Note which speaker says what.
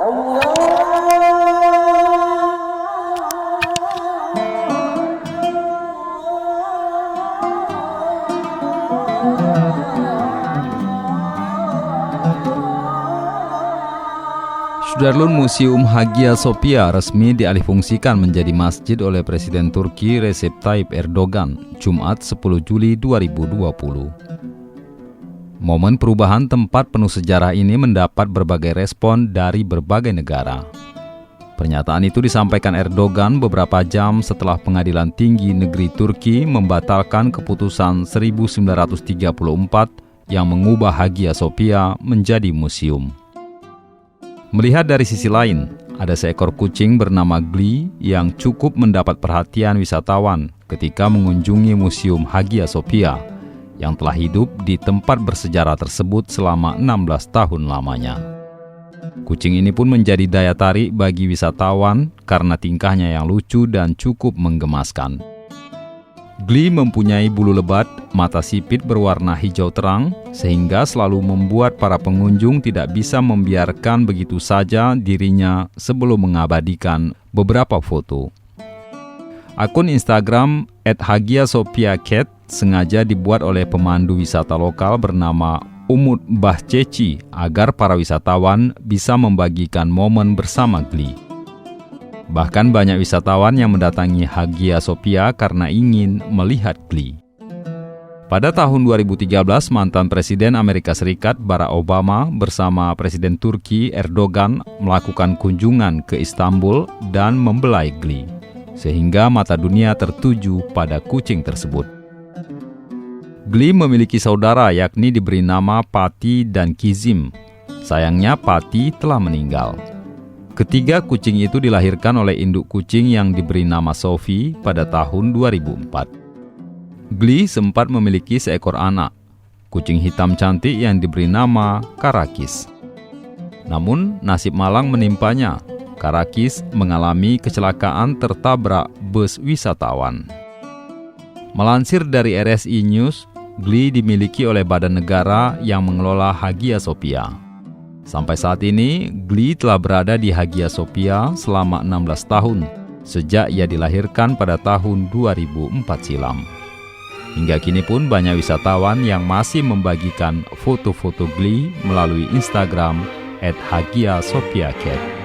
Speaker 1: Sudarlun, Museum Hagia Sophia resmi dialihfungsikan menjadi masjid oleh Presiden Turki Recep Tayyip Erdogan, Jumat 10 Juli 2020. Momen perubahan tempat penuh sejarah ini mendapat berbagai respon dari berbagai negara. Pernyataan itu disampaikan Erdogan beberapa jam setelah Pengadilan Tinggi Negeri Turki membatalkan keputusan 1934 yang mengubah Hagia Sophia menjadi museum. Melihat dari sisi lain, ada seekor kucing bernama Gli yang cukup mendapat perhatian wisatawan ketika mengunjungi Museum Hagia Sophia yang telah hidup di tempat bersejarah tersebut selama 16 tahun lamanya. Kucing ini pun menjadi daya tarik bagi wisatawan karena tingkahnya yang lucu dan cukup menggemaskan. Gli mempunyai bulu lebat, mata sipit berwarna hijau terang, sehingga selalu membuat para pengunjung tidak bisa membiarkan begitu saja dirinya sebelum mengabadikan beberapa foto. Akun Instagram @hagiasophiacat sengaja dibuat oleh pemandu wisata lokal bernama Umut Bahceci agar para wisatawan bisa membagikan momen bersama Gli. Bahkan banyak wisatawan yang mendatangi Hagia Sophia karena ingin melihat Gli. Pada tahun 2013, mantan Presiden Amerika Serikat Barack Obama bersama Presiden Turki Erdogan melakukan kunjungan ke Istanbul dan membelai Gli, sehingga mata dunia tertuju pada kucing tersebut. Gli memiliki saudara yakni diberi nama Pati dan Kizim. Sayangnya Pati telah meninggal. Ketiga kucing itu dilahirkan oleh induk kucing yang diberi nama Sophie pada tahun 2004. Gli sempat memiliki seekor anak, kucing hitam cantik yang diberi nama Karakis. Namun, nasib malang menimpanya. Karakis mengalami kecelakaan tertabrak bus wisatawan. Melansir dari RSI News, Gli dimiliki oleh badan negara yang mengelola Hagia Sophia. Sampai saat ini, Gli telah berada di Hagia Sophia selama 16 tahun, sejak ia dilahirkan pada tahun 2004 silam. Hingga kini pun banyak wisatawan yang masih membagikan foto-foto Gli melalui Instagram @hagiasophiacat.